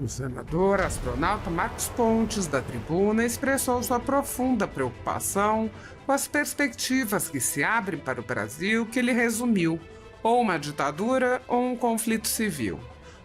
O senador astronauta Marcos Pontes, da Tribuna, expressou sua profunda preocupação com as perspectivas que se abrem para o Brasil, que ele resumiu: ou uma ditadura ou um conflito civil.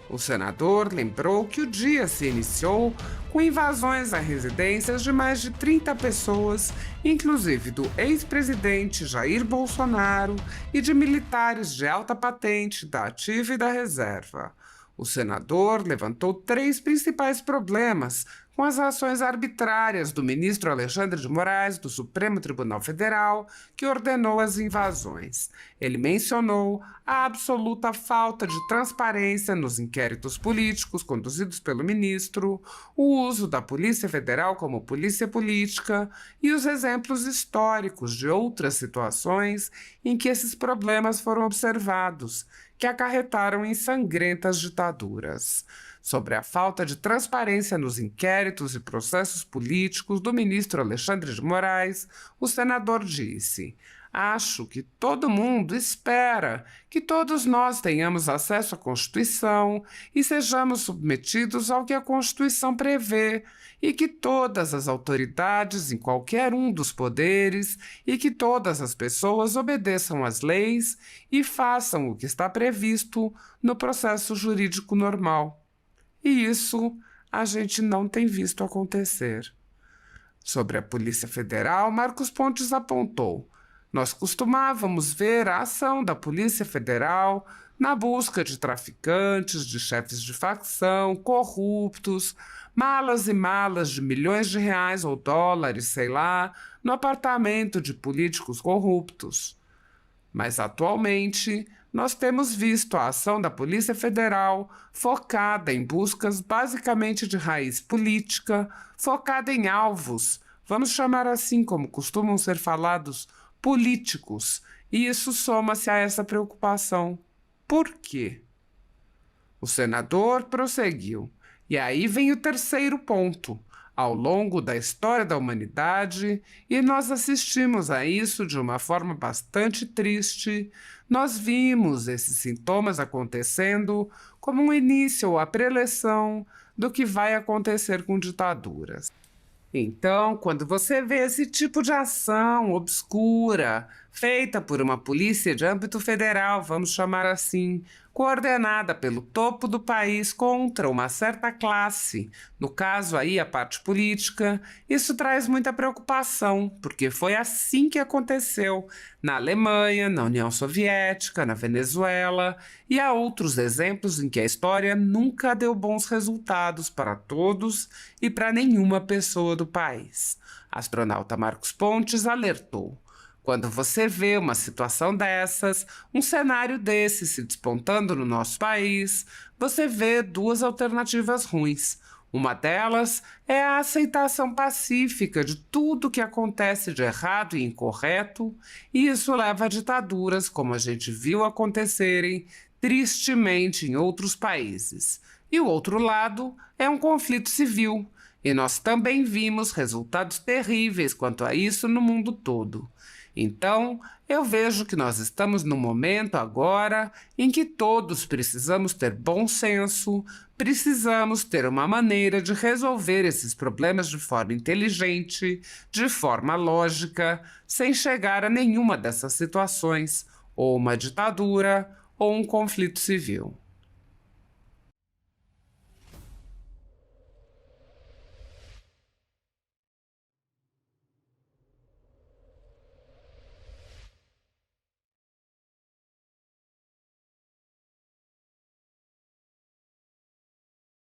O senador lembrou que o dia se iniciou com invasões a residências de mais de 30 pessoas, inclusive do ex-presidente Jair Bolsonaro e de militares de alta patente da ativa e da reserva. O senador levantou três principais problemas com as ações arbitrárias do ministro Alexandre de Moraes, do Supremo Tribunal Federal, que ordenou as invasões. Ele mencionou a absoluta falta de transparência nos inquéritos políticos conduzidos pelo ministro, o uso da Polícia Federal como polícia política e os exemplos históricos de outras situações em que esses problemas foram observados, que acarretaram em sangrentas ditaduras. Sobre a falta de transparência nos inquéritos e processos políticos do ministro Alexandre de Moraes, o senador disse: "Acho que todo mundo espera que todos nós tenhamos acesso à Constituição e sejamos submetidos ao que a Constituição prevê, e que todas as autoridades em qualquer um dos poderes e que todas as pessoas obedeçam às leis e façam o que está previsto no processo jurídico normal. E isso a gente não tem visto acontecer." Sobre a Polícia Federal, Marcos Pontes apontou: "Nós costumávamos ver a ação da Polícia Federal na busca de traficantes, de chefes de facção, corruptos, malas e malas de milhões de reais ou dólares, sei lá, no apartamento de políticos corruptos. Mas atualmente, nós temos visto a ação da Polícia Federal focada em buscas basicamente de raiz política, focada em alvos, vamos chamar assim como costumam ser falados, políticos, e isso soma-se a essa preocupação. Por quê?" O senador prosseguiu: "E aí vem o terceiro ponto. Ao longo da história da humanidade, e nós assistimos a isso de uma forma bastante triste, nós vimos esses sintomas acontecendo como um início ou a preleção do que vai acontecer com ditaduras. Então, quando você vê esse tipo de ação obscura, feita por uma polícia de âmbito federal, vamos chamar assim, coordenada pelo topo do país contra uma certa classe, no caso aí a parte política, isso traz muita preocupação, porque foi assim que aconteceu na Alemanha, na União Soviética, na Venezuela, e há outros exemplos em que a história nunca deu bons resultados para todos e para nenhuma pessoa do país." Astronauta Marcos Pontes alertou: "Quando você vê uma situação dessas, um cenário desse se despontando no nosso país, você vê duas alternativas ruins. Uma delas é a aceitação pacífica de tudo que acontece de errado e incorreto, e isso leva a ditaduras, como a gente viu acontecerem tristemente em outros países. E o outro lado é um conflito civil, e nós também vimos resultados terríveis quanto a isso no mundo todo. Então, eu vejo que nós estamos num momento agora em que todos precisamos ter bom senso, precisamos ter uma maneira de resolver esses problemas de forma inteligente, de forma lógica, sem chegar a nenhuma dessas situações, ou uma ditadura ou um conflito civil."